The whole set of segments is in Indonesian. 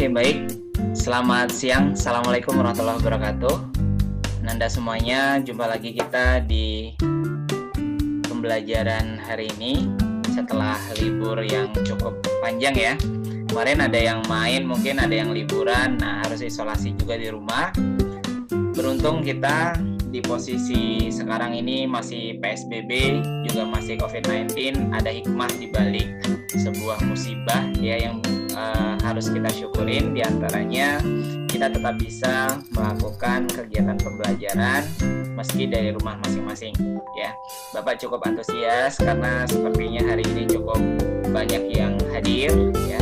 Oke, baik. Selamat siang. Assalamualaikum warahmatullahi wabarakatuh. Nanda semuanya, jumpa lagi kita di pembelajaran hari ini setelah libur yang cukup panjang ya. Kemarin ada yang main, mungkin ada yang liburan, nah harus isolasi juga di rumah. Beruntung kita di posisi sekarang ini masih PSBB, juga masih COVID-19, ada hikmah di balik sebuah musibah ya yang harus kita syukurin. Diantaranya kita tetap bisa melakukan kegiatan pembelajaran meski dari rumah masing-masing ya. Bapak cukup antusias karena sepertinya hari ini cukup banyak yang hadir ya.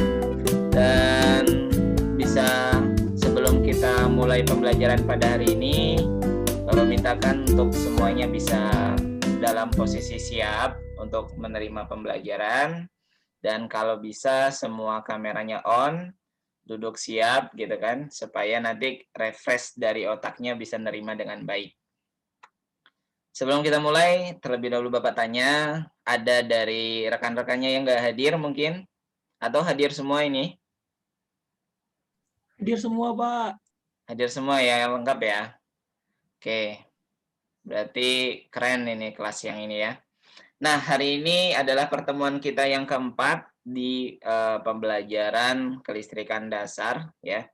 Dan bisa sebelum kita mulai pembelajaran pada hari ini, Bapak mintakan untuk semuanya bisa dalam posisi siap untuk menerima pembelajaran. Dan kalau bisa semua kameranya on, duduk siap gitu kan, supaya nanti refresh dari otaknya bisa nerima dengan baik. Sebelum kita mulai, terlebih dahulu Bapak tanya, ada dari rekan-rekannya yang nggak hadir mungkin? Atau hadir semua ini? Hadir semua, Pak. Hadir semua ya, lengkap ya? Oke, berarti keren ini kelas yang ini ya. Nah, hari ini adalah pertemuan kita yang keempat di pembelajaran kelistrikan dasar ya.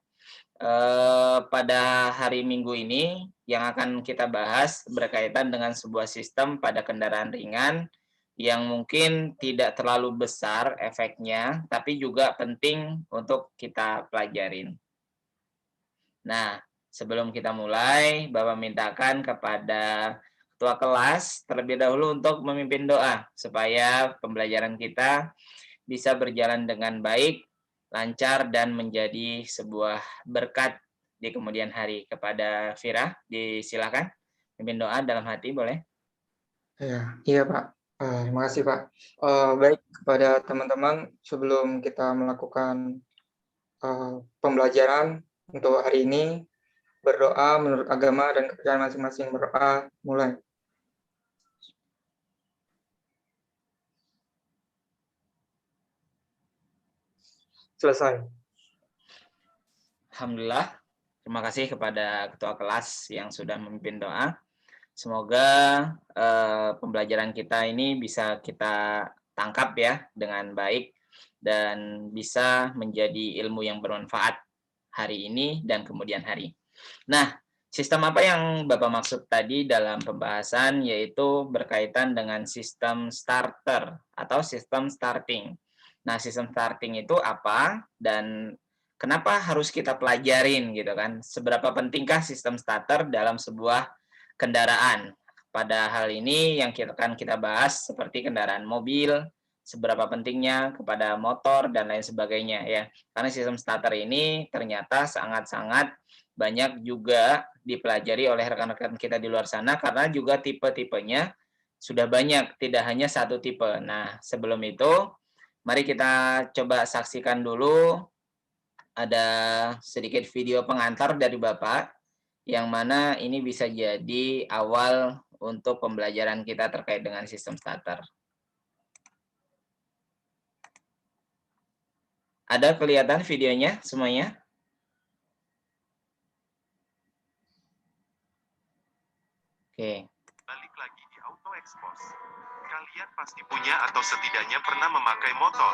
Pada hari Minggu ini yang akan kita bahas berkaitan dengan sebuah sistem pada kendaraan ringan yang mungkin tidak terlalu besar efeknya, tapi juga penting untuk kita pelajarin. Nah, sebelum kita mulai, Bapak mintakan kepada ketua kelas terlebih dahulu untuk memimpin doa supaya pembelajaran kita bisa berjalan dengan baik, lancar, dan menjadi sebuah berkat di kemudian hari. Kepada Vira, disilakan pimpin doa dalam hati, boleh? Iya Pak, terima kasih Pak. Baik, kepada teman-teman, sebelum kita melakukan pembelajaran untuk hari ini, berdoa menurut agama dan kepercayaan masing-masing. Berdoa, mulai. Selesai. Alhamdulillah, terima kasih kepada ketua kelas yang sudah memimpin doa. Semoga pembelajaran kita ini bisa kita tangkap ya dengan baik dan bisa menjadi ilmu yang bermanfaat hari ini dan kemudian hari. Nah, sistem apa yang Bapak maksud tadi dalam pembahasan, yaitu berkaitan dengan sistem starter atau sistem starting. Nah, sistem starting itu apa dan kenapa harus kita pelajarin gitu kan? Seberapa pentingkah sistem starter dalam sebuah kendaraan? Pada hal ini yang akan kita bahas seperti kendaraan mobil, seberapa pentingnya kepada motor dan lain sebagainya ya. Karena sistem starter ini ternyata sangat-sangat banyak juga dipelajari oleh rekan-rekan kita di luar sana karena juga tipe-tipenya sudah banyak, tidak hanya satu tipe. Nah, sebelum itu mari kita coba saksikan dulu ada sedikit video pengantar dari Bapak yang mana ini bisa jadi awal untuk pembelajaran kita terkait dengan sistem starter. Ada kelihatan videonya semuanya? Oke. Balik lagi di Auto Expose. Kalian pasti punya atau setidaknya pernah memakai motor.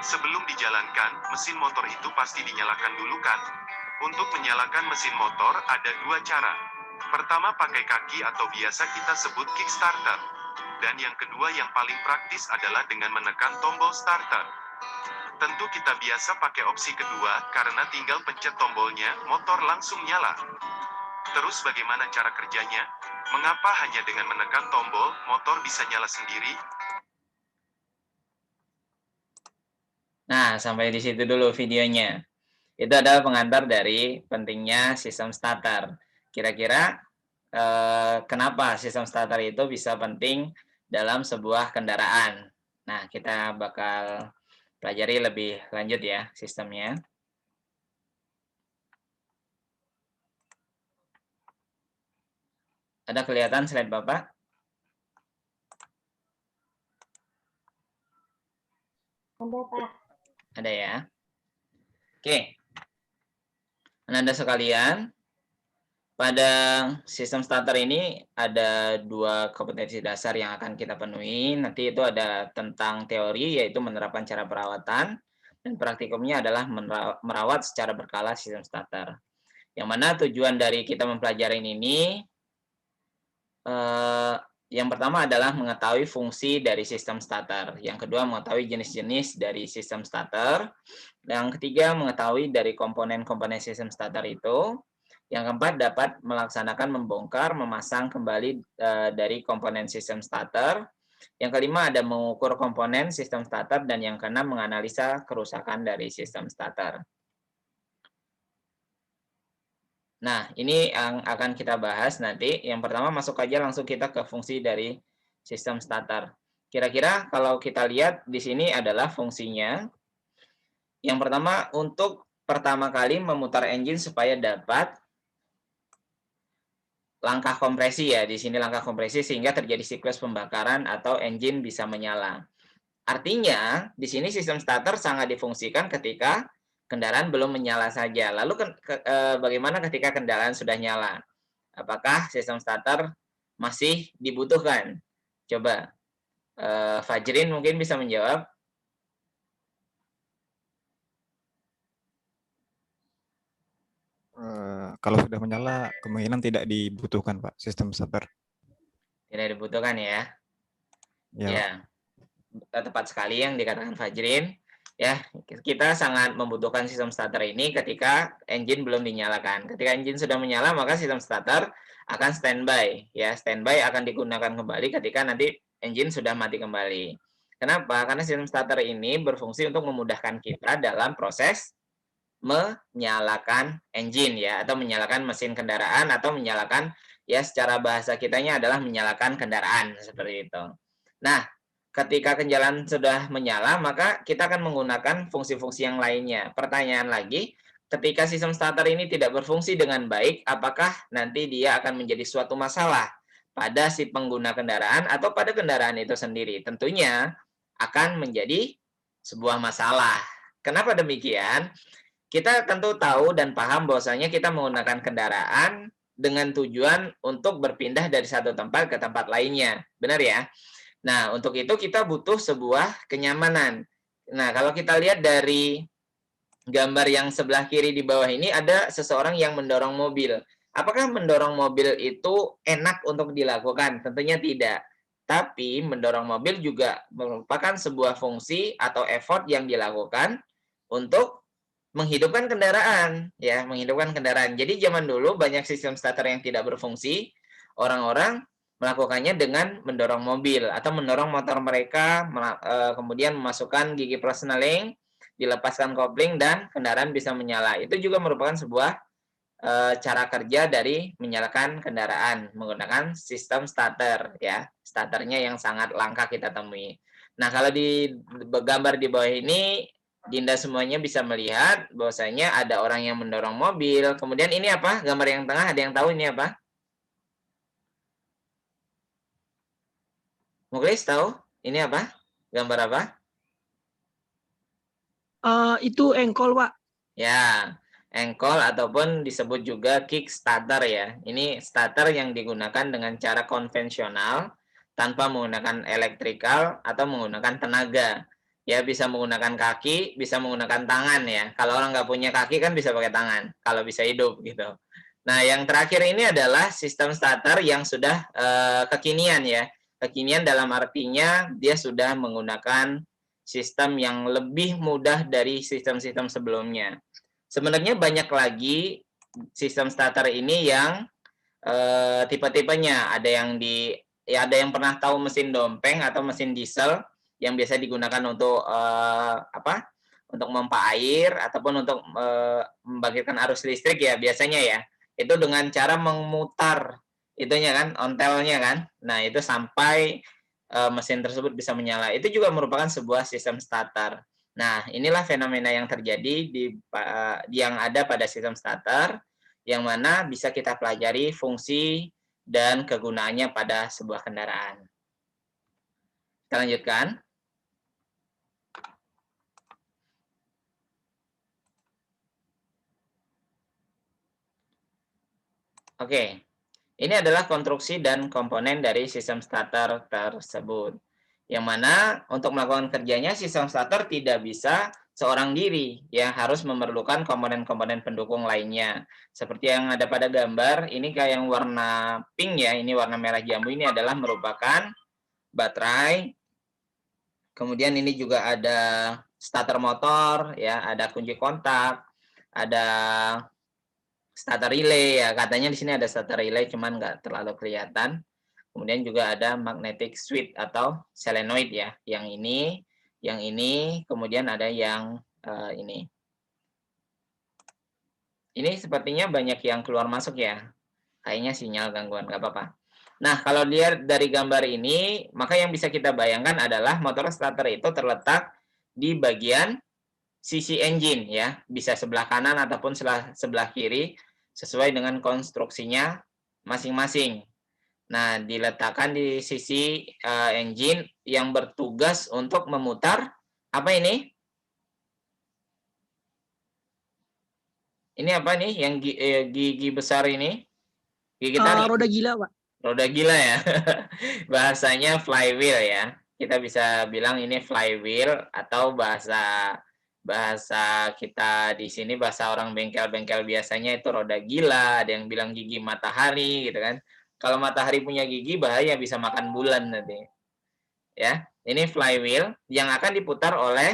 Sebelum dijalankan, mesin motor itu pasti dinyalakan dulu kan? Untuk menyalakan mesin motor ada dua cara. Pertama pakai kaki atau biasa kita sebut kickstarter. Dan yang kedua yang paling praktis adalah dengan menekan tombol starter. Tentu kita biasa pakai opsi kedua, karena tinggal pencet tombolnya, motor langsung nyala. Terus bagaimana cara kerjanya? Mengapa hanya dengan menekan tombol, motor bisa nyala sendiri? Nah, sampai di situ dulu videonya. Itu adalah pengantar dari pentingnya sistem starter. Kira-kira kenapa sistem starter itu bisa penting dalam sebuah kendaraan? Nah, kita bakal pelajari lebih lanjut ya sistemnya. Ada kelihatan slide Bapak? Ada, Pak. Ada ya. Oke. Anda sekalian, pada sistem starter ini ada 2 kompetensi dasar yang akan kita penuhi. Nanti itu ada tentang teori, yaitu menerapkan cara perawatan, dan praktikumnya adalah merawat secara berkala sistem starter. Yang mana tujuan dari kita mempelajari ini, yang pertama adalah mengetahui fungsi dari sistem starter. Yang kedua, mengetahui jenis-jenis dari sistem starter. Yang ketiga, mengetahui dari komponen-komponen sistem starter itu. Yang keempat, dapat melaksanakan membongkar, memasang kembali dari komponen sistem starter. Yang kelima, ada mengukur komponen sistem starter. Dan yang keenam, menganalisa kerusakan dari sistem starter. Nah, ini yang akan kita bahas nanti. Yang pertama, masuk aja langsung kita ke fungsi dari sistem starter. Kira-kira kalau kita lihat di sini adalah fungsinya. Yang pertama, untuk pertama kali memutar engine supaya dapat langkah kompresi ya. Di sini langkah kompresi sehingga terjadi siklus pembakaran atau engine bisa menyala. Artinya, di sini sistem starter sangat difungsikan ketika kendaraan belum menyala saja. Lalu bagaimana ketika kendaraan sudah nyala? Apakah sistem starter masih dibutuhkan? Coba, Fajrin mungkin bisa menjawab. Kalau sudah menyala, kemungkinan tidak dibutuhkan, Pak, sistem starter. Tidak dibutuhkan ya. Ya, Ya, tepat sekali yang dikatakan Fajrin. Ya, kita sangat membutuhkan sistem starter ini ketika engine belum dinyalakan. Ketika engine sudah menyala, maka sistem starter akan standby. Ya, standby akan digunakan kembali ketika nanti engine sudah mati kembali. Kenapa? Karena sistem starter ini berfungsi untuk memudahkan kita dalam proses menyalakan engine ya, atau menyalakan mesin kendaraan, atau menyalakan, ya secara bahasa kitanya adalah menyalakan kendaraan, seperti itu. Nah, ketika kendaraan sudah menyala, maka kita akan menggunakan fungsi-fungsi yang lainnya. Pertanyaan lagi, ketika sistem starter ini tidak berfungsi dengan baik, apakah nanti dia akan menjadi suatu masalah pada si pengguna kendaraan atau pada kendaraan itu sendiri? Tentunya akan menjadi sebuah masalah. Kenapa demikian? Kita tentu tahu dan paham bahwasanya kita menggunakan kendaraan dengan tujuan untuk berpindah dari satu tempat ke tempat lainnya. Benar ya? Nah, untuk itu kita butuh sebuah kenyamanan. Nah, kalau kita lihat dari gambar yang sebelah kiri di bawah ini, ada seseorang yang mendorong mobil. Apakah mendorong mobil itu enak untuk dilakukan? Tentunya tidak. Tapi mendorong mobil juga merupakan sebuah fungsi atau effort yang dilakukan untuk menghidupkan kendaraan, ya, menghidupkan kendaraan. Jadi zaman dulu banyak sistem starter yang tidak berfungsi, orang-orang melakukannya dengan mendorong mobil atau mendorong motor mereka, kemudian memasukkan gigi persneling, dilepaskan kopling, dan kendaraan bisa menyala. Itu juga merupakan sebuah cara kerja dari menyalakan kendaraan menggunakan sistem starter, ya, starternya yang sangat langka kita temui. Nah, kalau di gambar di bawah ini, Dinda semuanya bisa melihat bahwasanya ada orang yang mendorong mobil. Kemudian ini apa? Gambar yang tengah, ada yang tahu ini apa? Muklis tahu? Ini apa? Gambar apa? Itu engkol, Pak. Ya, engkol ataupun disebut juga kickstarter ya. Ini starter yang digunakan dengan cara konvensional tanpa menggunakan elektrikal atau menggunakan tenaga. Ya, bisa menggunakan kaki, bisa menggunakan tangan ya. Kalau orang nggak punya kaki kan bisa pakai tangan, kalau bisa hidup gitu. Nah, yang terakhir ini adalah sistem starter yang sudah kekinian ya. Kekinian dalam artinya dia sudah menggunakan sistem yang lebih mudah dari sistem-sistem sebelumnya. Sebenarnya banyak lagi sistem starter ini yang tipe-tipenya. Ada yang ada yang pernah tahu mesin dompeng atau mesin diesel yang biasa digunakan untuk apa? Untuk memompa air ataupun untuk membangkitkan arus listrik ya biasanya ya. Itu dengan cara memutar itunya kan, ontelnya kan. Nah, itu sampai mesin tersebut bisa menyala. Itu juga merupakan sebuah sistem starter. Nah, inilah fenomena yang terjadi yang ada pada sistem starter, yang mana bisa kita pelajari fungsi dan kegunaannya pada sebuah kendaraan. Kita lanjutkan. Oke, ini adalah konstruksi dan komponen dari sistem starter tersebut. Yang mana untuk melakukan kerjanya sistem starter tidak bisa seorang diri, ya harus memerlukan komponen-komponen pendukung lainnya. Seperti yang ada pada gambar, ini kayak yang warna pink ya, ini warna merah jambu ini adalah merupakan baterai. Kemudian ini juga ada starter motor, ya, ada kunci kontak, ada starter relay ya, katanya di sini ada starter relay, cuman nggak terlalu kelihatan. Kemudian juga ada magnetic switch atau solenoid ya, yang ini, kemudian ada yang ini. Ini sepertinya banyak yang keluar masuk ya, kayaknya sinyal gangguan, nggak apa-apa. Nah, kalau lihat dari gambar ini, maka yang bisa kita bayangkan adalah motor starter itu terletak di bagian sisi engine ya, bisa sebelah kanan ataupun sebelah kiri sesuai dengan konstruksinya masing-masing. Nah, diletakkan di sisi engine yang bertugas untuk memutar apa ini? Ini apa nih yang gigi besar ini? Gigi tarik. Roda gila, Pak. Roda gila ya. Bahasanya flywheel ya. Kita bisa bilang ini flywheel atau bahasa kita di sini, bahasa orang bengkel-bengkel biasanya itu roda gila, ada yang bilang gigi matahari gitu kan. Kalau matahari punya gigi bahaya, bisa makan bulan nanti. Ya, ini flywheel yang akan diputar oleh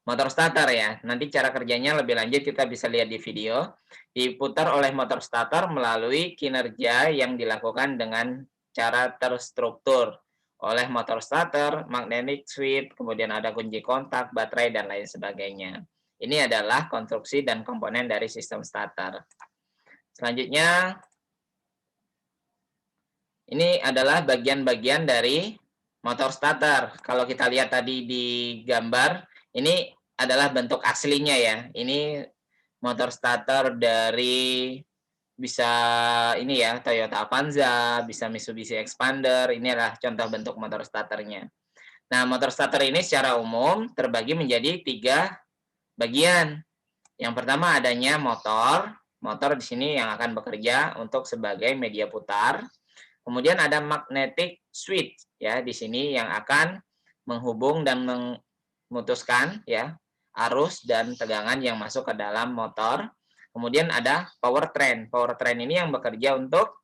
motor starter ya. Nanti cara kerjanya lebih lanjut kita bisa lihat di video. Diputar oleh motor starter melalui kinerja yang dilakukan dengan cara terstruktur oleh motor starter, magnetic switch, kemudian ada kunci kontak, baterai, dan lain sebagainya. Ini adalah konstruksi dan komponen dari sistem starter. Selanjutnya, ini adalah bagian-bagian dari motor starter. Kalau kita lihat tadi di gambar, ini adalah bentuk aslinya ya. Ini motor starter dari bisa ini ya, Toyota Avanza, bisa Mitsubishi Expander. Ini adalah contoh bentuk motor starternya. Nah, motor starter ini secara umum terbagi menjadi 3 bagian. Yang pertama adanya motor. Motor di sini yang akan bekerja untuk sebagai media putar. Kemudian ada magnetic switch ya di sini yang akan menghubung dan memutuskan ya arus dan tegangan yang masuk ke dalam motor. Kemudian ada powertrain. Powertrain ini yang bekerja untuk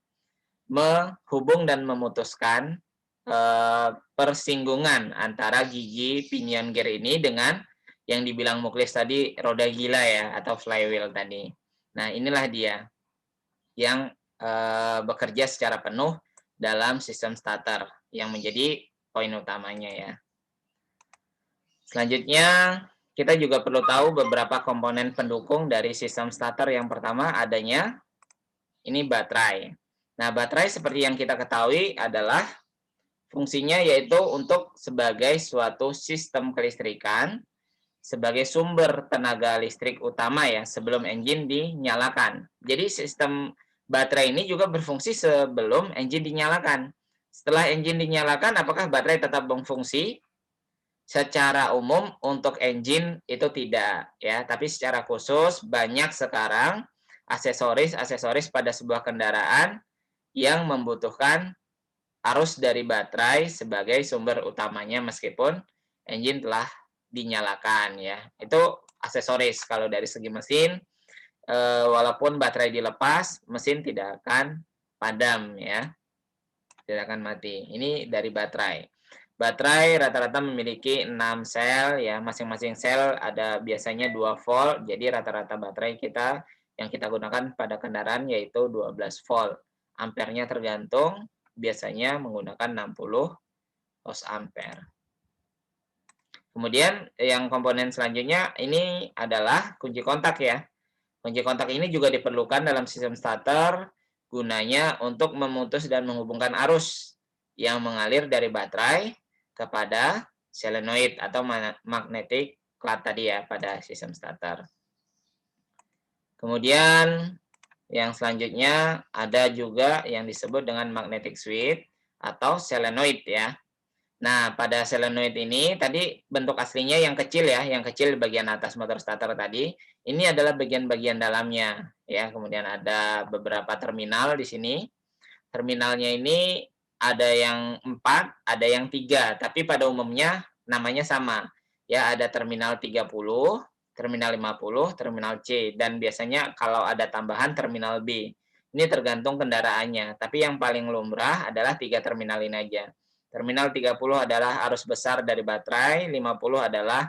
menghubung dan memutuskan persinggungan antara gigi pinion gear ini dengan yang dibilang Muklis tadi roda gila ya atau flywheel tadi. Nah, inilah dia yang bekerja secara penuh dalam sistem starter yang menjadi poin utamanya ya. Selanjutnya, kita juga perlu tahu beberapa komponen pendukung dari sistem starter. Yang pertama adanya ini baterai. Nah, baterai seperti yang kita ketahui adalah fungsinya yaitu untuk sebagai suatu sistem kelistrikan, sebagai sumber tenaga listrik utama ya sebelum engine dinyalakan. Jadi sistem baterai ini juga berfungsi sebelum engine dinyalakan. Setelah engine dinyalakan, apakah baterai tetap berfungsi? Secara umum untuk engine itu tidak ya, tapi secara khusus banyak sekarang aksesoris pada sebuah kendaraan yang membutuhkan arus dari baterai sebagai sumber utamanya meskipun engine telah dinyalakan ya. Itu aksesoris. Kalau dari segi mesin, walaupun baterai dilepas, mesin tidak akan padam ya, tidak akan mati. Ini dari baterai. Baterai rata-rata memiliki 6 sel ya, masing-masing sel ada biasanya 2 volt. Jadi rata-rata baterai kita yang kita gunakan pada kendaraan yaitu 12 volt. Ampernya tergantung, biasanya menggunakan 60 os ampere. Kemudian yang komponen selanjutnya ini adalah kunci kontak ya. Kunci kontak ini juga diperlukan dalam sistem starter gunanya untuk memutus dan menghubungkan arus yang mengalir dari baterai kepada solenoid atau magnetic cloud tadi ya pada sistem starter. Kemudian yang selanjutnya ada juga yang disebut dengan magnetic switch atau solenoid ya. Nah, pada solenoid ini tadi bentuk aslinya yang kecil ya, yang kecil di bagian atas motor starter tadi, ini adalah bagian-bagian dalamnya ya. Kemudian ada beberapa terminal di sini. Terminalnya ini ada yang 4, ada yang 3, tapi pada umumnya namanya sama. Ya, ada terminal 30, terminal 50, terminal C, dan biasanya kalau ada tambahan terminal B. Ini tergantung kendaraannya, tapi yang paling lumrah adalah 3 terminal ini aja. Terminal 30 adalah arus besar dari baterai, 50 adalah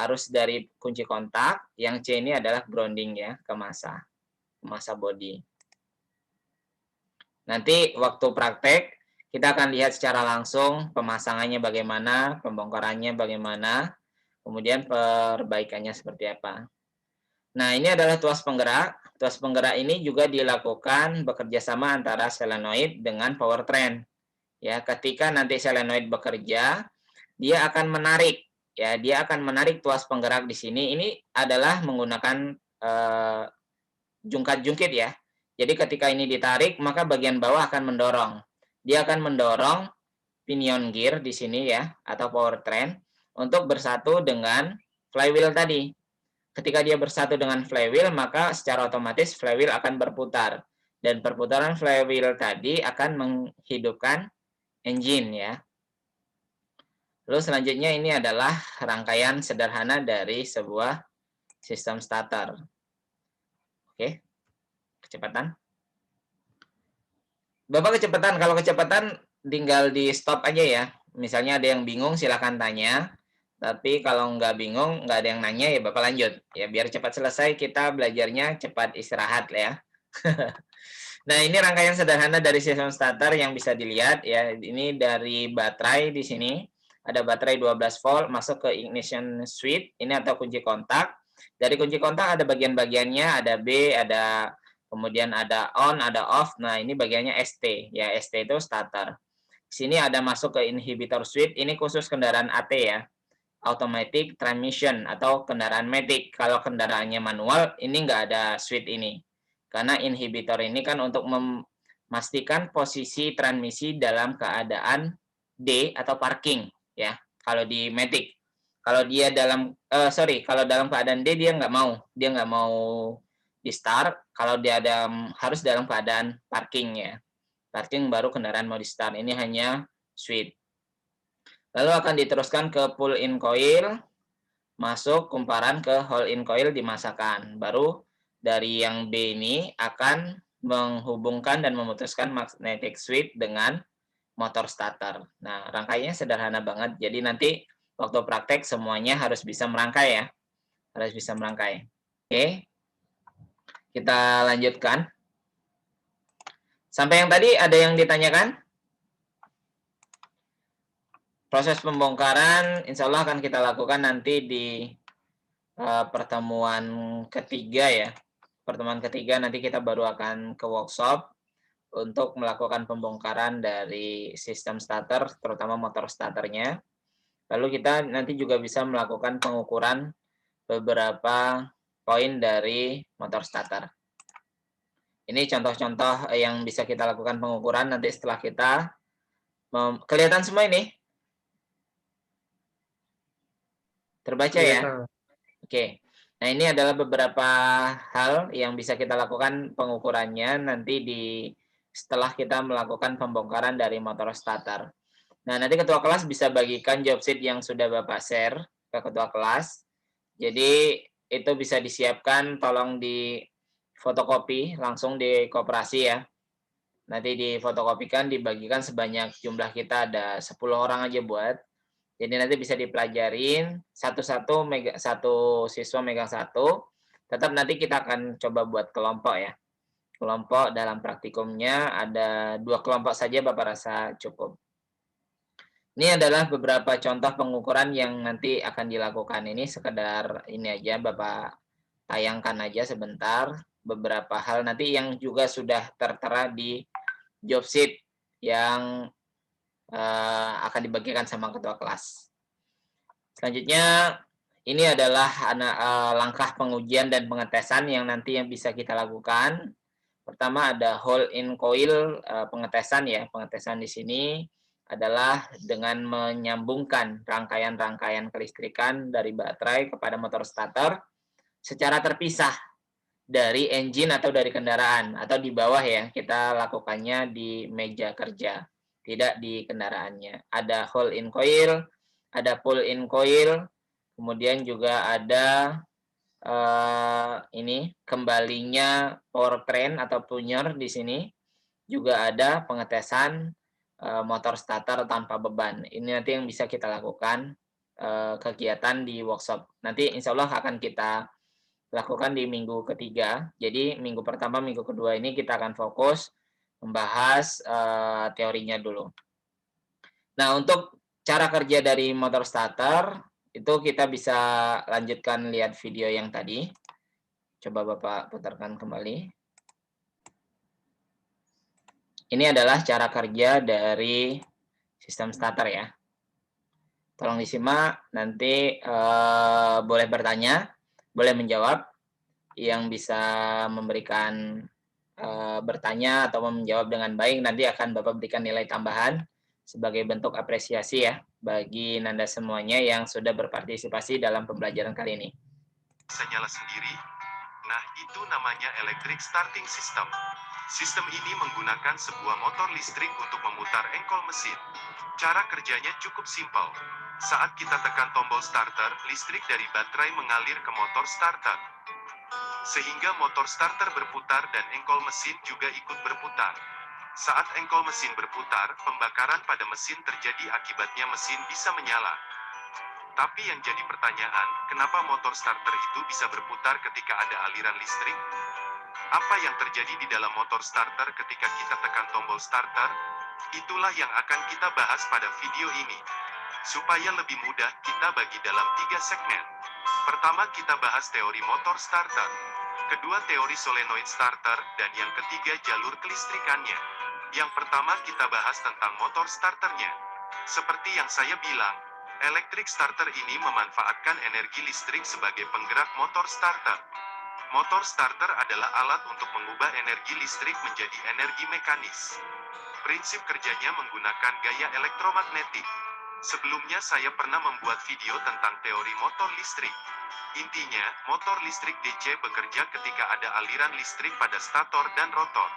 arus dari kunci kontak, yang C ini adalah grounding ya, ke massa body. Nanti waktu praktek, kita akan lihat secara langsung pemasangannya bagaimana, pembongkarannya bagaimana, kemudian perbaikannya seperti apa. Nah, ini adalah tuas penggerak. Tuas penggerak ini juga dilakukan bekerja sama antara solenoid dengan powertrain. Ya, ketika nanti solenoid bekerja, dia akan menarik. Ya, dia akan menarik tuas penggerak di sini. Ini adalah menggunakan jungkat-jungkit ya. Jadi ketika ini ditarik, maka bagian bawah akan mendorong. Dia akan mendorong pinion gear di sini ya, atau powertrain, untuk bersatu dengan flywheel tadi. Ketika dia bersatu dengan flywheel, maka secara otomatis flywheel akan berputar. Dan perputaran flywheel tadi akan menghidupkan engine ya. Lalu selanjutnya ini adalah rangkaian sederhana dari sebuah sistem starter. Oke. Kecepatan. Bapak kecepatan, kalau kecepatan tinggal di stop aja ya. Misalnya ada yang bingung silahkan tanya. Tapi kalau nggak bingung, nggak ada yang nanya ya Bapak lanjut. Ya biar cepat selesai kita belajarnya cepat istirahat ya. Nah ini rangkaian sederhana dari sistem starter yang bisa dilihat ya. Ini dari baterai di sini. Ada baterai 12 volt masuk ke ignition switch. Ini atau kunci kontak. Dari kunci kontak ada bagian-bagiannya, ada B, ada kemudian ada on, ada off. Nah, ini bagiannya ST. Ya, ST itu starter. Sini ada masuk ke inhibitor switch. Ini khusus kendaraan AT ya. Automatic transmission atau kendaraan matic. Kalau kendaraannya manual, ini nggak ada switch ini. Karena inhibitor ini kan untuk memastikan posisi transmisi dalam keadaan D atau parking ya. Kalau di matic. Kalau dia kalau dalam keadaan D dia nggak mau di start. Kalau dia harus dalam keadaan parking ya. Parking baru kendaraan mau di start. Ini hanya switch. Lalu akan diteruskan ke pull in coil, masuk kumparan ke hold in coil dimasakkan. Baru dari yang B ini akan menghubungkan dan memutuskan magnetic switch dengan motor starter. Nah, rangkaiannya sederhana banget. Jadi nanti waktu praktek semuanya harus bisa merangkai ya. Harus bisa merangkai. Oke. Kita lanjutkan. Sampai yang tadi ada yang ditanyakan? Proses pembongkaran insya Allah akan kita lakukan nanti di pertemuan ketiga ya. Pertemuan ketiga nanti kita baru akan ke workshop untuk melakukan pembongkaran dari sistem starter, terutama motor starternya. Lalu kita nanti juga bisa melakukan pengukuran beberapa poin dari motor starter. Ini contoh-contoh yang bisa kita lakukan pengukuran nanti setelah kita kelihatan semua ini? Terbaca ya? Oke. Nah, ini adalah beberapa hal yang bisa kita lakukan pengukurannya nanti setelah kita melakukan pembongkaran dari motor starter. Nah, nanti ketua kelas bisa bagikan job sheet yang sudah Bapak share ke ketua kelas. Jadi, itu bisa disiapkan, tolong di fotokopi langsung di koperasi ya. Nanti difotokopikan, dibagikan sebanyak jumlah kita ada 10 orang aja buat. Jadi nanti bisa dipelajarin satu siswa megang satu. Tetap nanti kita akan coba buat kelompok ya. Kelompok dalam praktikumnya ada 2 kelompok saja Bapak rasa cukup. Ini adalah beberapa contoh pengukuran yang nanti akan dilakukan. Ini sekedar ini aja Bapak tayangkan aja sebentar. Beberapa hal nanti yang juga sudah tertera di job sheet yang akan dibagikan sama ketua kelas. Selanjutnya, ini adalah langkah pengujian dan pengetesan yang nanti yang bisa kita lakukan. Pertama ada hold in coil pengetesan ya. Pengetesan di sini adalah dengan menyambungkan rangkaian-rangkaian kelistrikan dari baterai kepada motor starter secara terpisah. dari engine atau dari kendaraan, atau di bawah ya, kita lakukannya di meja kerja, tidak di kendaraannya. Ada hold in coil, ada pull in coil, kemudian juga ada ini kembalinya powertrain atau punya di sini, juga ada pengetesan motor starter tanpa beban. Ini nanti yang bisa kita lakukan kegiatan di workshop. Nanti insya Allah akan kita lakukan di minggu ketiga. Jadi minggu pertama, minggu kedua ini kita akan fokus membahas teorinya dulu. Nah, untuk cara kerja dari motor starter itu kita bisa lanjutkan lihat video yang tadi. Coba Bapak putarkan kembali. Ini adalah cara kerja dari sistem starter ya. Tolong disimak, nanti boleh bertanya, boleh menjawab. Yang bisa memberikan bertanya atau menjawab dengan baik, nanti akan Bapak berikan nilai tambahan sebagai bentuk apresiasi ya bagi Nanda semuanya yang sudah berpartisipasi dalam pembelajaran kali ini. Bisa nyala sendiri. Nah, itu namanya electric starting system. Sistem ini menggunakan sebuah motor listrik untuk memutar engkol mesin. Cara kerjanya cukup simpel. Saat kita tekan tombol starter, listrik dari baterai mengalir ke motor starter. Sehingga motor starter berputar dan engkol mesin juga ikut berputar. Saat engkol mesin berputar, pembakaran pada mesin terjadi, akibatnya mesin bisa menyala. Tapi yang jadi pertanyaan, kenapa motor starter itu bisa berputar ketika ada aliran listrik? Apa yang terjadi di dalam motor starter ketika kita tekan tombol starter? Itulah yang akan kita bahas pada video ini. Supaya lebih mudah, kita bagi dalam 3 segmen. Pertama, kita bahas teori motor starter. Kedua, teori solenoid starter. Dan yang ketiga, jalur kelistrikannya. Yang pertama, kita bahas tentang motor starternya. Seperti yang saya bilang, electric starter ini memanfaatkan energi listrik sebagai penggerak motor starter. Motor starter adalah alat untuk mengubah energi listrik menjadi energi mekanis. Prinsip kerjanya menggunakan gaya elektromagnetik. Sebelumnya saya pernah membuat video tentang teori motor listrik. Intinya, motor listrik DC bekerja ketika ada aliran listrik pada stator dan rotor.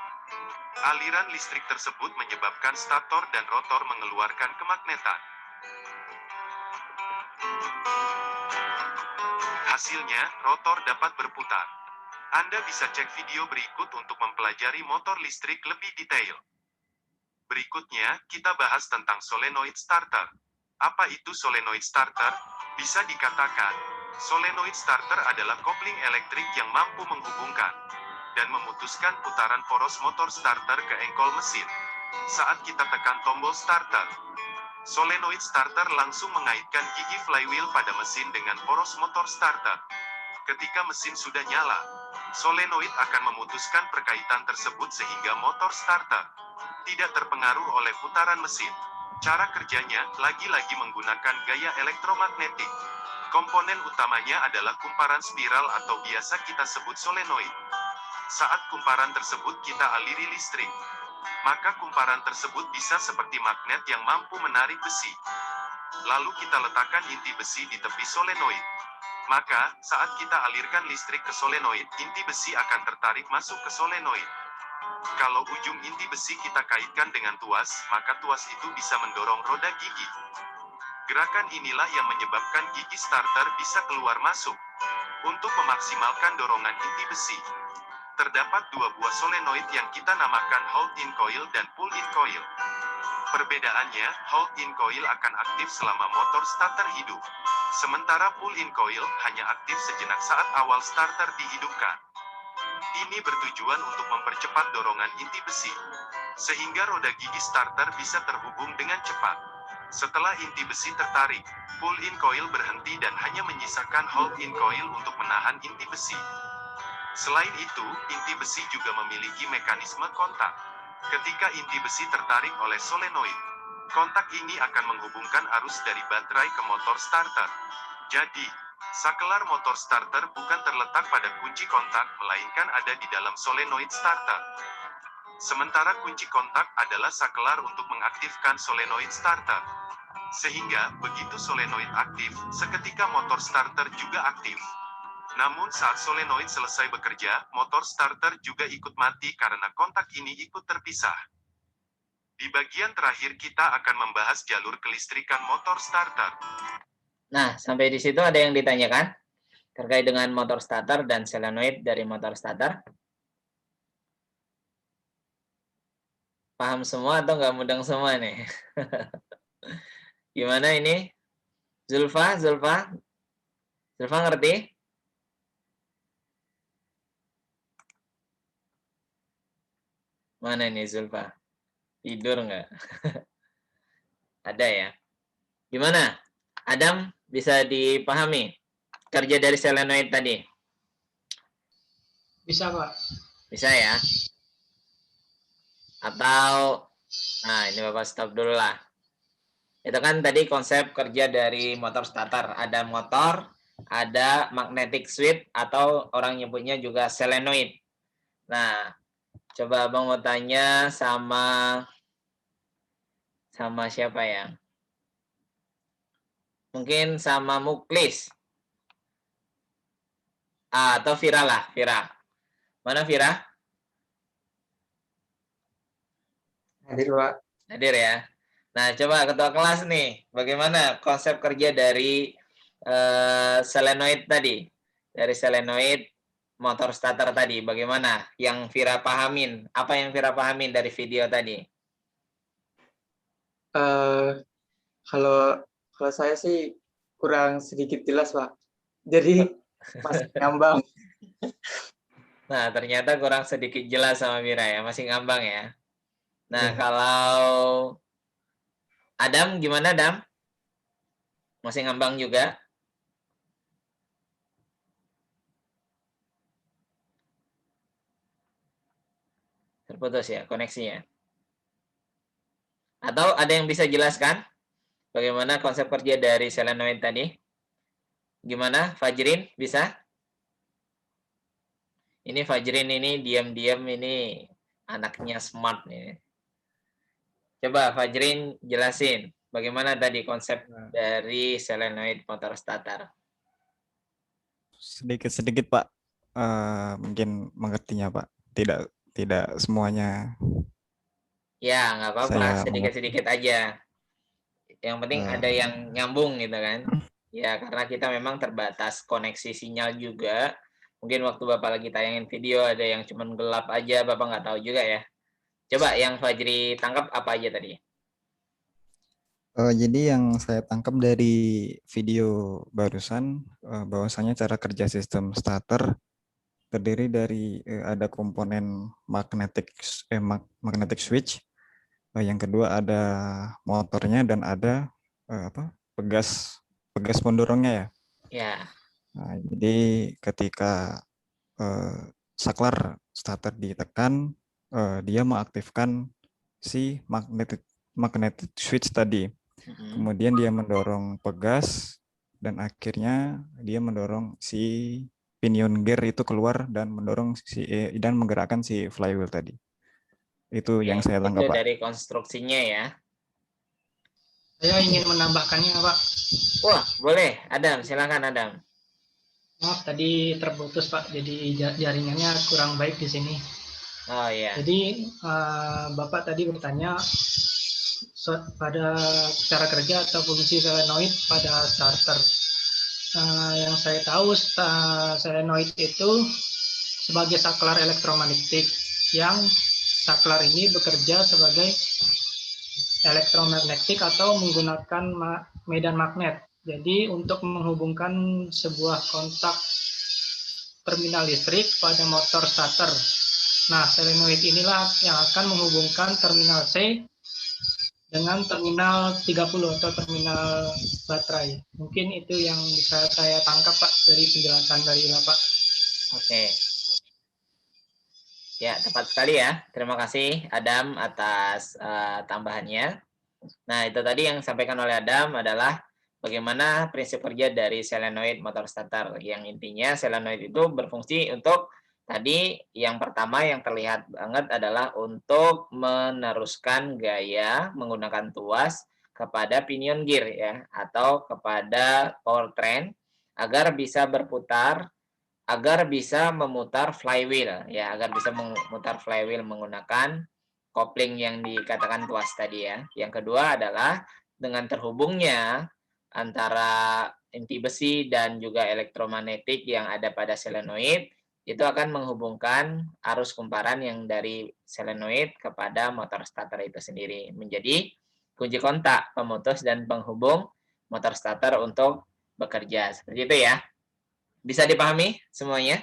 Aliran listrik tersebut menyebabkan stator dan rotor mengeluarkan kemagnetan. Hasilnya, rotor dapat berputar. Anda bisa cek video berikut untuk mempelajari motor listrik lebih detail. Berikutnya, kita bahas tentang solenoid starter. Apa itu solenoid starter? Bisa dikatakan, solenoid starter adalah kopling elektrik yang mampu menghubungkan dan memutuskan putaran poros motor starter ke engkol mesin. Saat kita tekan tombol starter, solenoid starter langsung mengaitkan gigi flywheel pada mesin dengan poros motor starter. Ketika mesin sudah nyala, solenoid akan memutuskan perkaitan tersebut sehingga motor starter tidak terpengaruh oleh putaran mesin. Cara kerjanya lagi-lagi menggunakan gaya elektromagnetik. Komponen utamanya adalah kumparan spiral atau biasa kita sebut solenoid. Saat kumparan tersebut kita aliri listrik, maka kumparan tersebut bisa seperti magnet yang mampu menarik besi. Lalu kita letakkan inti besi di tepi solenoid. Maka, saat kita alirkan listrik ke solenoid, inti besi akan tertarik masuk ke solenoid. Kalau ujung inti besi kita kaitkan dengan tuas, maka tuas itu bisa mendorong roda gigi. Gerakan inilah yang menyebabkan gigi starter bisa keluar masuk. Untuk memaksimalkan dorongan inti besi, terdapat 2 buah solenoid yang kita namakan hold-in coil dan pull-in coil. Perbedaannya, hold-in coil akan aktif selama motor starter hidup. Sementara pull-in coil hanya aktif sejenak saat awal starter dihidupkan. Ini bertujuan untuk mempercepat dorongan inti besi, sehingga roda gigi starter bisa terhubung dengan cepat. Setelah inti besi tertarik, pull-in coil berhenti dan hanya menyisakan hold-in coil untuk menahan inti besi. Selain itu, inti besi juga memiliki mekanisme kontak. Ketika inti besi tertarik oleh solenoid, kontak ini akan menghubungkan arus dari baterai ke motor starter. Jadi, sakelar motor starter bukan terletak pada kunci kontak, melainkan ada di dalam solenoid starter. Sementara kunci kontak adalah sakelar untuk mengaktifkan solenoid starter. Sehingga, begitu solenoid aktif, seketika motor starter juga aktif. Namun saat solenoid selesai bekerja, motor starter juga ikut mati karena kontak ini ikut terpisah. Di bagian terakhir kita akan membahas jalur kelistrikan motor starter. Nah, sampai di situ ada yang ditanyakan terkait dengan motor starter dan solenoid dari motor starter? Paham semua atau nggak mudeng semua nih? Gimana ini? Zulfa ngerti? Mana nih Zulfa? Tidur nggak? Ada ya? Gimana? Adam, bisa dipahami kerja dari solenoid tadi? Bisa, Pak. Bisa ya? Atau, nah ini Bapak stop dulu lah. Itu kan tadi konsep kerja dari motor starter. Ada motor, ada magnetic switch, atau orang nyebutnya juga solenoid. Nah, coba Abang mau tanya sama siapa ya? Mungkin sama Muklis. Atau Vira lah, Vira. Mana Vira? Hadir, Pak. Hadir ya. Nah, coba ketua kelas nih, bagaimana konsep kerja dari solenoid tadi? Dari solenoid motor starter tadi, bagaimana yang Vira pahamin? Apa yang Vira pahamin dari video tadi? Kalau saya sih kurang sedikit jelas, Pak. Jadi masih ngambang. Nah, ternyata kurang sedikit jelas sama Vira ya, masih ngambang ya. Nah, Iya. kalau Adam gimana, Adam? Masih ngambang juga? Terputus ya koneksinya. Atau ada yang bisa jelaskan bagaimana konsep kerja dari solenoid tadi? Gimana, Fajrin? Bisa? Ini Fajrin ini diam-diam ini anaknya smart nih. Coba Fajrin jelasin bagaimana tadi konsep dari solenoid motor starter. Sedikit-sedikit Pak, mungkin mengertinya Pak. Tidak semuanya Ya, nggak apa-apa, saya mengerti. sedikit-sedikit aja. Yang penting Eh, ada yang nyambung gitu kan. Ya, karena kita memang terbatas koneksi sinyal juga. Mungkin waktu Bapak lagi tayangin video ada yang cuman gelap aja, Bapak nggak tahu juga ya. Coba yang Fajri tangkap apa aja tadi? Jadi yang saya tangkap dari video barusan, bahwasanya cara kerja sistem starter terdiri dari ada komponen magnetic switch, yang kedua ada motornya dan ada pegas pendorongnya ya. Ya. Nah, jadi ketika saklar starter ditekan, dia mengaktifkan si magnetic switch tadi. Kemudian dia mendorong pegas dan akhirnya dia mendorong si pinion gear itu keluar dan menggerakkan si flywheel tadi. Itu yang saya tangkap, Itu Pak. dari konstruksinya ya. Saya ingin menambahkannya, Pak. Wah, boleh. Adam, silakan Adam. Maaf, tadi terputus, Pak. Jadi jaringannya kurang baik di sini. Oh iya. Jadi Bapak tadi bertanya pada cara kerja atau fungsi solenoid pada starter. Yang saya tahu solenoid itu sebagai saklar elektromagnetik yang saklar ini bekerja sebagai elektromagnetik atau menggunakan medan magnet. Jadi untuk menghubungkan sebuah kontak terminal listrik pada motor starter. Nah, solenoid inilah yang akan menghubungkan terminal C dengan terminal 30 atau terminal baterai. Mungkin itu yang bisa saya tangkap, Pak, dari penjelasan dari Bapak. Oke. Ya, tepat sekali ya. Terima kasih Adam atas tambahannya. Nah, itu tadi yang disampaikan oleh Adam adalah bagaimana prinsip kerja dari solenoid motor starter. Yang intinya solenoid itu berfungsi untuk tadi yang pertama yang terlihat banget adalah untuk meneruskan gaya menggunakan tuas kepada pinion gear ya atau kepada powertrain agar bisa berputar agar bisa memutar flywheel ya, agar bisa memutar flywheel menggunakan kopling yang dikatakan tuas tadi ya. Yang kedua adalah dengan terhubungnya antara inti besi dan juga elektromagnetik yang ada pada solenoid, itu akan menghubungkan arus kumparan yang dari solenoid kepada motor starter itu sendiri, menjadi kunci kontak pemutus dan penghubung motor starter untuk bekerja. Seperti itu ya. Bisa dipahami semuanya?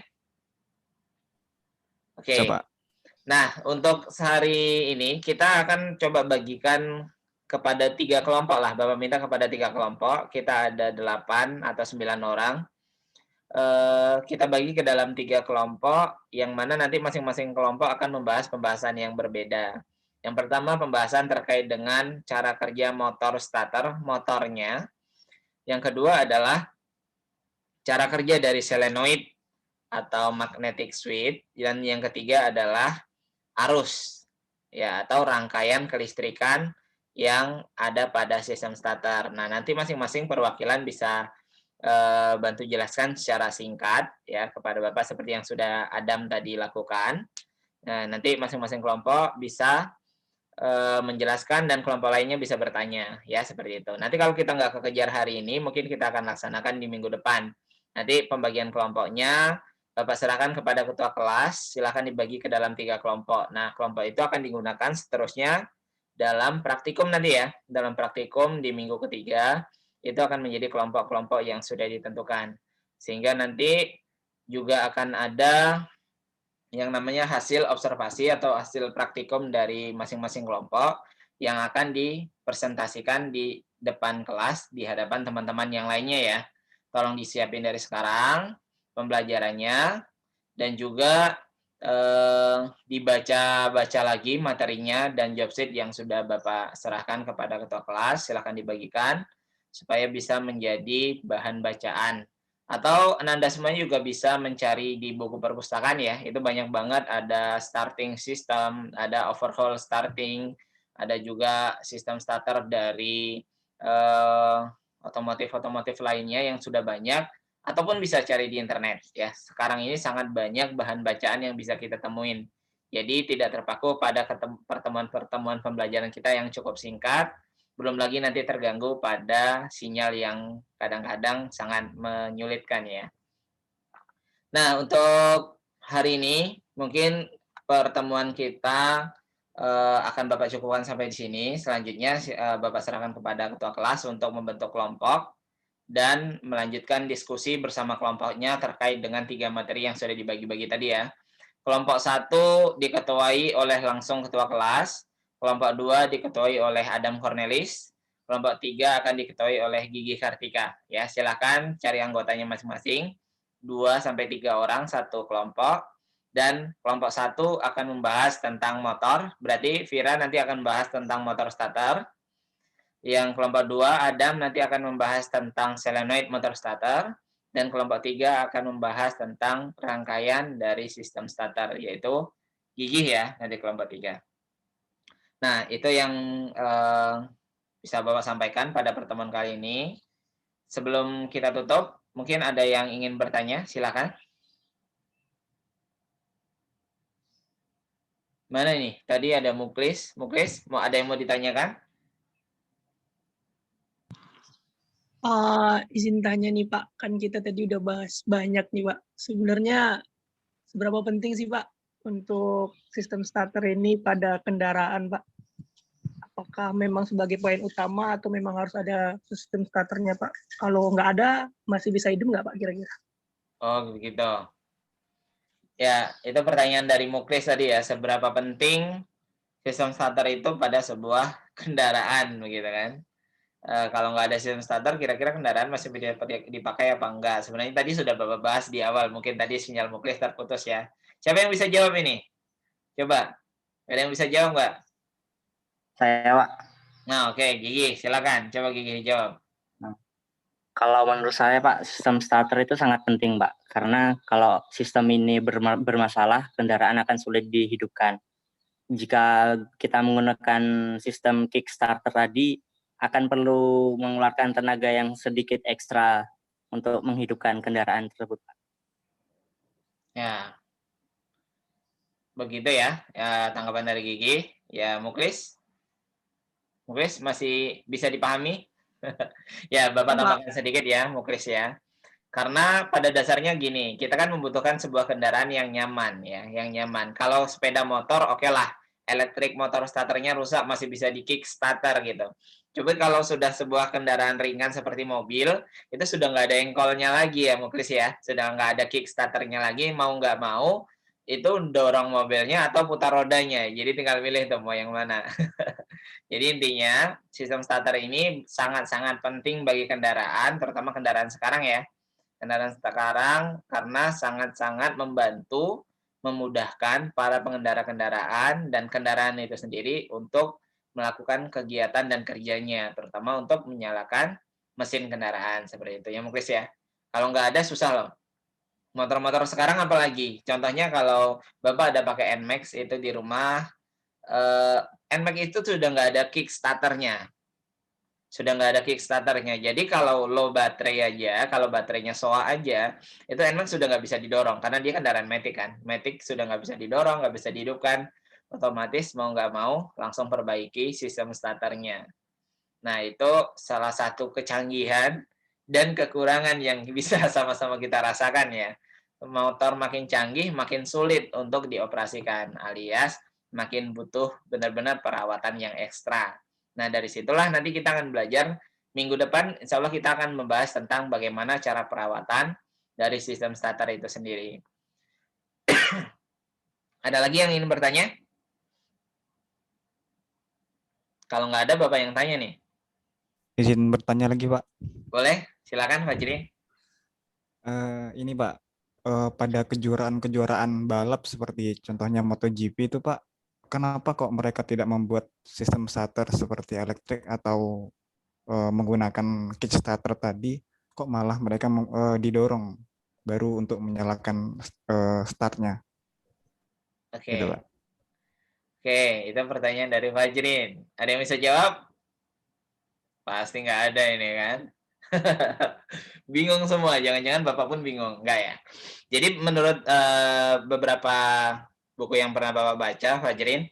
Bisa, Oke. Pak. Nah, untuk sehari ini kita akan coba bagikan kepada 3 kelompok lah. Bapak minta kepada 3 kelompok. Kita ada 8 atau 9 orang. Kita bagi ke dalam 3 kelompok, yang mana nanti masing-masing kelompok akan membahas pembahasan yang berbeda. Yang pertama pembahasan terkait dengan cara kerja motor starter, motornya. Yang kedua adalah cara kerja dari solenoid atau magnetic switch, dan yang ketiga adalah arus ya, atau rangkaian kelistrikan yang ada pada sistem starter. Nah, nanti masing-masing perwakilan bisa bantu jelaskan secara singkat ya kepada Bapak seperti yang sudah Adam tadi lakukan. Nah, nanti masing-masing kelompok bisa menjelaskan dan kelompok lainnya bisa bertanya ya, seperti itu. Nanti kalau kita nggak kekejar hari ini, mungkin kita akan laksanakan di minggu depan. Nanti pembagian kelompoknya Bapak serahkan kepada ketua kelas, silakan dibagi ke dalam 3 kelompok. Nah, kelompok itu akan digunakan seterusnya dalam praktikum nanti ya. Dalam praktikum di minggu ketiga, itu akan menjadi kelompok-kelompok yang sudah ditentukan. Sehingga nanti juga akan ada yang namanya hasil observasi atau hasil praktikum dari masing-masing kelompok yang akan dipresentasikan di depan kelas di hadapan teman-teman yang lainnya ya. Tolong disiapin dari sekarang pembelajarannya, dan juga dibaca-baca lagi materinya dan job sheet yang sudah Bapak serahkan kepada ketua kelas, silakan dibagikan supaya bisa menjadi bahan bacaan. Atau Anda semuanya juga bisa mencari di buku perpustakaan ya, itu banyak banget, ada starting system, ada overhaul starting, ada juga sistem starter dari otomotif-otomotif lainnya yang sudah banyak, ataupun bisa cari di internet ya. Sekarang ini sangat banyak bahan bacaan yang bisa kita temuin. Jadi tidak terpaku pada pertemuan-pertemuan pembelajaran kita yang cukup singkat, belum lagi nanti terganggu pada sinyal yang kadang-kadang sangat menyulitkan ya. Nah, untuk hari ini mungkin pertemuan kita akan Bapak cukupkan sampai di sini. Selanjutnya Bapak serahkan kepada ketua kelas untuk membentuk kelompok dan melanjutkan diskusi bersama kelompoknya terkait dengan 3 materi yang sudah dibagi-bagi tadi ya. Kelompok 1 diketuai oleh langsung ketua kelas, kelompok 2 diketuai oleh Adam Cornelis, kelompok 3 akan diketuai oleh Gigi Kartika. Ya, silakan cari anggotanya masing-masing, 2-3 orang satu kelompok, dan kelompok 1 akan membahas tentang motor, berarti Vira nanti akan membahas tentang motor starter. Yang kelompok 2, Adam nanti akan membahas tentang solenoid motor starter, dan kelompok 3 akan membahas tentang rangkaian dari sistem starter, yaitu gigih ya, nanti kelompok 3. Nah, itu yang bisa Bapak sampaikan pada pertemuan kali ini. Sebelum kita tutup, mungkin ada yang ingin bertanya, silakan. Mana ini? Tadi ada Muklis. Muklis, ada yang mau ditanyakan? Izin tanya nih Pak, kan kita tadi udah bahas banyak nih Pak. Sebenarnya seberapa penting sih Pak untuk sistem starter ini pada kendaraan Pak? Apakah memang sebagai poin utama atau memang harus ada sistem starternya Pak? Kalau nggak ada, masih bisa hidup nggak Pak kira-kira? Oh, begitu. Ya, itu pertanyaan dari Muklis tadi ya, seberapa penting sistem starter itu pada sebuah kendaraan, begitu kan? Kalau nggak ada sistem starter, kira-kira kendaraan masih bisa dipakai apa enggak? Sebenarnya tadi sudah Bapak bahas di awal, mungkin tadi sinyal Muklis terputus ya. Siapa yang bisa jawab ini? Coba, ada yang bisa jawab nggak? Saya, Pak. Nah, oke, Gigi, silakan. Coba Gigi jawab. Kalau menurut saya, Pak, sistem starter itu sangat penting, Pak. Karena kalau sistem ini bermasalah, kendaraan akan sulit dihidupkan. Jika kita menggunakan sistem Kickstarter tadi, akan perlu mengeluarkan tenaga yang sedikit ekstra untuk menghidupkan kendaraan tersebut, Pak. Ya, begitu ya, tanggapan dari Gigi. Ya, Muklis? Muklis masih bisa dipahami? Ya, Bapak Ya, Pak. tambahkan sedikit ya, Muklis ya. Karena pada dasarnya gini, kita kan membutuhkan sebuah kendaraan yang nyaman ya, yang nyaman. Kalau sepeda motor, oke lah, elektrik motor starternya rusak masih bisa di kick starter gitu. Coba kalau sudah sebuah kendaraan ringan seperti mobil, itu sudah nggak ada engkolnya lagi ya, Muklis ya. Sudah nggak ada kick starternya lagi, mau nggak mau, itu dorong mobilnya atau putar rodanya. Jadi tinggal pilih tuh mau yang mana. Jadi intinya, sistem starter ini sangat-sangat penting bagi kendaraan, terutama kendaraan sekarang ya. Kendaraan sekarang karena sangat-sangat membantu, memudahkan para pengendara kendaraan dan kendaraan itu sendiri untuk melakukan kegiatan dan kerjanya, terutama untuk menyalakan mesin kendaraan seperti itu ya Muklis ya. Kalau nggak ada susah loh. Motor-motor sekarang apalagi? Contohnya kalau Bapak ada pakai NMAX itu di rumah, eh, NMAX itu sudah nggak ada kick starternya. Sudah nggak ada kickstarternya. Jadi kalau low baterai aja, kalau baterainya SOA aja, itu NMAX sudah nggak bisa didorong karena dia kendaraan Matic kan. Matic sudah nggak bisa didorong, nggak bisa dihidupkan, otomatis mau nggak mau langsung perbaiki sistem starternya. Nah itu salah satu kecanggihan dan kekurangan yang bisa sama-sama kita rasakan ya. Motor makin canggih, makin sulit untuk dioperasikan, alias makin butuh benar-benar perawatan yang ekstra. Nah, dari situlah nanti kita akan belajar minggu depan, insya Allah kita akan membahas tentang bagaimana cara perawatan dari sistem starter itu sendiri. Ada lagi yang ingin bertanya? Kalau nggak ada, Bapak yang tanya nih. Izin bertanya lagi, Pak. Boleh? Silakan, Fajri. Ini, Pak, pada kejuaraan-kejuaraan balap seperti contohnya MotoGP itu, Pak, kenapa kok mereka tidak membuat sistem starter seperti elektrik atau menggunakan kickstarter tadi, kok malah mereka didorong baru untuk menyalakan startnya? Oke. Gitu, Pak. Oke, itu pertanyaan dari Fajrin. Ada yang bisa jawab? Pasti nggak ada ini kan. Bingung semua, jangan-jangan Bapak pun bingung. Enggak ya. Jadi menurut beberapa buku yang pernah Bapak baca, Fajrin,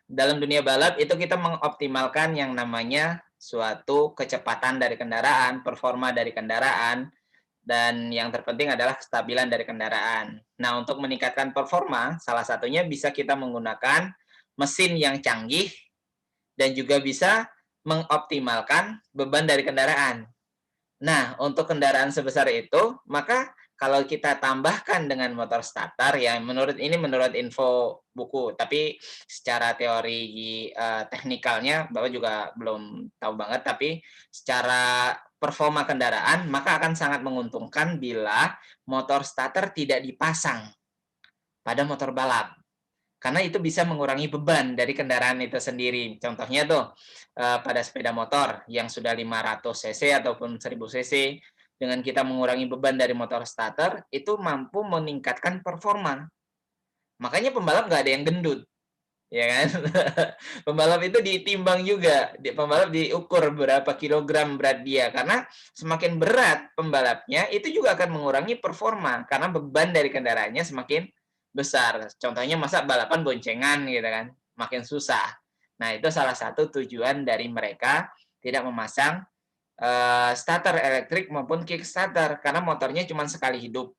dalam dunia balap itu kita mengoptimalkan yang namanya suatu kecepatan dari kendaraan, performa dari kendaraan, dan yang terpenting adalah kestabilan dari kendaraan. Nah, untuk meningkatkan performa, salah satunya bisa kita menggunakan mesin yang canggih dan juga bisa mengoptimalkan beban dari kendaraan. Nah, untuk kendaraan sebesar itu, maka kalau kita tambahkan dengan motor starter, ya menurut info buku, tapi secara teori teknikalnya Bapak juga belum tahu banget, tapi secara performa kendaraan, maka akan sangat menguntungkan bila motor starter tidak dipasang pada motor balap. Karena itu bisa mengurangi beban dari kendaraan itu sendiri. Contohnya tuh pada sepeda motor yang sudah 500 cc ataupun 1000 cc, dengan kita mengurangi beban dari motor starter, itu mampu meningkatkan performa. Makanya pembalap nggak ada yang gendut, ya kan? Pembalap itu ditimbang juga, pembalap diukur berapa kilogram berat dia, karena semakin berat pembalapnya, itu juga akan mengurangi performa, karena beban dari kendaraannya semakin besar. Contohnya masa balapan boncengan gitu kan, makin susah. Nah, itu salah satu tujuan dari mereka tidak memasang starter elektrik maupun kickstarter, karena motornya cuma sekali hidup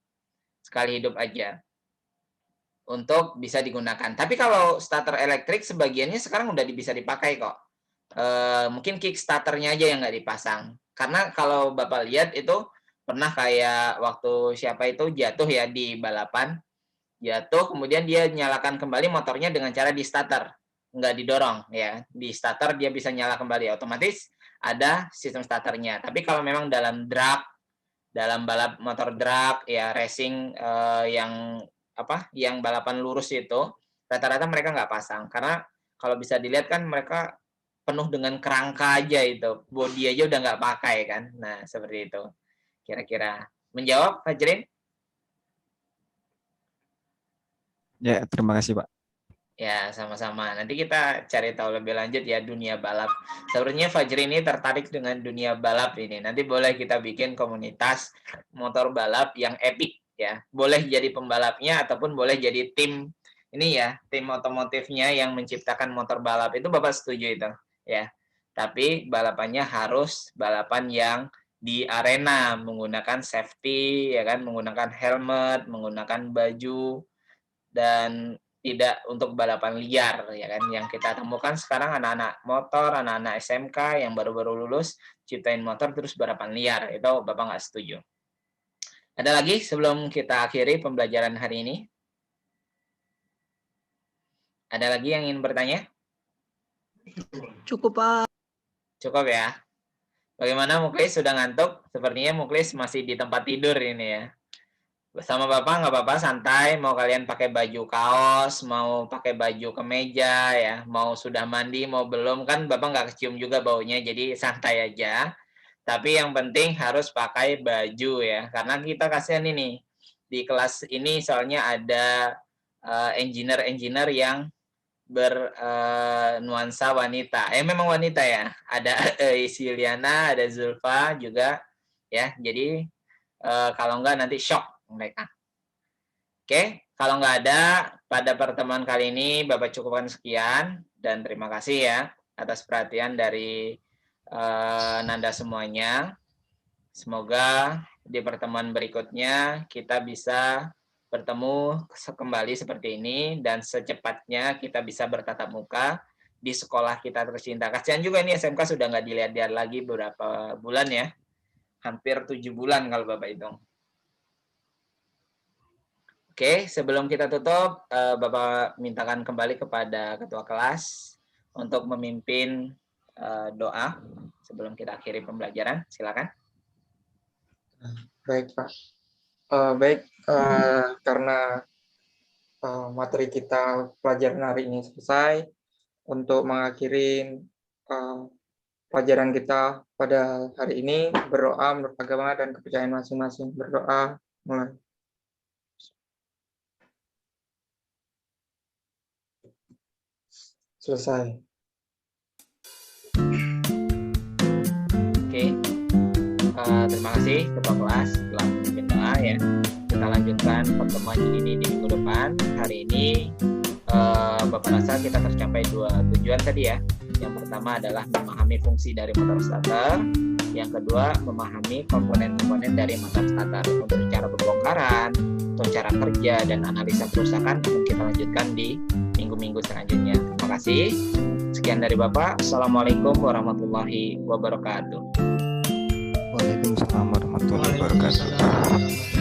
aja untuk bisa digunakan. Tapi kalau starter elektrik sebagiannya sekarang udah bisa dipakai kok. Mungkin kickstarternya aja yang nggak dipasang. Karena kalau Bapak lihat itu pernah kayak waktu siapa itu jatuh ya di balapan, jatuh kemudian dia nyalakan kembali motornya dengan cara di starter, nggak didorong ya, di starter dia bisa nyala kembali, otomatis ada sistem starternya. Tapi kalau memang dalam balap motor drag ya racing yang balapan lurus itu rata-rata mereka nggak pasang, karena kalau bisa dilihat kan mereka penuh dengan kerangka aja, itu bodi aja udah nggak pakai kan. Nah seperti itu kira-kira. Menjawab Fajrin? Ya, terima kasih, Pak. Ya, sama-sama. Nanti kita cari tahu lebih lanjut ya dunia balap. Sebenarnya Fajri ini tertarik dengan dunia balap ini. Nanti boleh kita bikin komunitas motor balap yang epic. ya. Boleh jadi pembalapnya ataupun boleh jadi tim ini ya, tim otomotifnya yang menciptakan motor balap. Itu Bapak setuju itu, ya. Tapi balapannya harus balapan yang di arena menggunakan safety, ya kan, menggunakan helmet, menggunakan baju, dan tidak untuk balapan liar, ya kan. Yang kita temukan sekarang anak-anak motor, anak-anak SMK yang baru-baru lulus ciptain motor terus balapan liar. Itu Bapak nggak setuju. Ada lagi sebelum kita akhiri pembelajaran hari ini? Ada lagi yang ingin bertanya? Cukup Pak. Cukup ya. Bagaimana Muklis, sudah ngantuk? Sepertinya Muklis masih di tempat tidur ini ya. Bersama Bapak nggak apa-apa, santai. Mau kalian pakai baju kaos, mau pakai baju kemeja ya, mau sudah mandi, mau belum, kan Bapak nggak kecium juga baunya, jadi santai aja. Tapi yang penting harus pakai baju ya, karena kita kasihan ini di kelas ini soalnya ada engineer-engineer yang bernuansa wanita. Memang wanita ya. Ada Siliana, ada Zulfa juga ya. Jadi kalau enggak nanti shock mereka. Oke, kalau nggak ada pada pertemuan kali ini Bapak cukupkan sekian dan terima kasih ya atas perhatian dari Nanda semuanya. Semoga di pertemuan berikutnya kita bisa bertemu kembali seperti ini dan secepatnya kita bisa bertatap muka di sekolah kita tercinta. Kasihan juga ini SMK sudah nggak dilihat-lihat lagi beberapa bulan ya. Hampir 7 bulan kalau Bapak hitung. Oke, sebelum kita tutup, Bapak mintakan kembali kepada ketua kelas untuk memimpin doa sebelum kita akhiri pembelajaran. Silakan. Baik, Pak. Karena materi kita pelajaran hari ini selesai, untuk mengakhiri pelajaran kita pada hari ini, berdoa menurut agama dan kepercayaan masing-masing. Berdoa, mulai. Selesai. Oke. Terima kasih ketua kelas telah memimpin doa ya. Kita lanjutkan pertemuan ini di minggu depan. Hari ini Bapak rasa kita tercapai 2 tujuan tadi ya. Yang pertama adalah memahami fungsi dari motor starter. Yang kedua, memahami komponen-komponen dari motor starter. Untuk cara pembongkaran, untuk cara kerja dan analisa kerusakan kita lanjutkan di minggu-minggu selanjutnya. Terima kasih. Sekian dari Bapak. Assalamualaikum warahmatullahi wabarakatuh. Waalaikumsalam warahmatullahi wabarakatuh.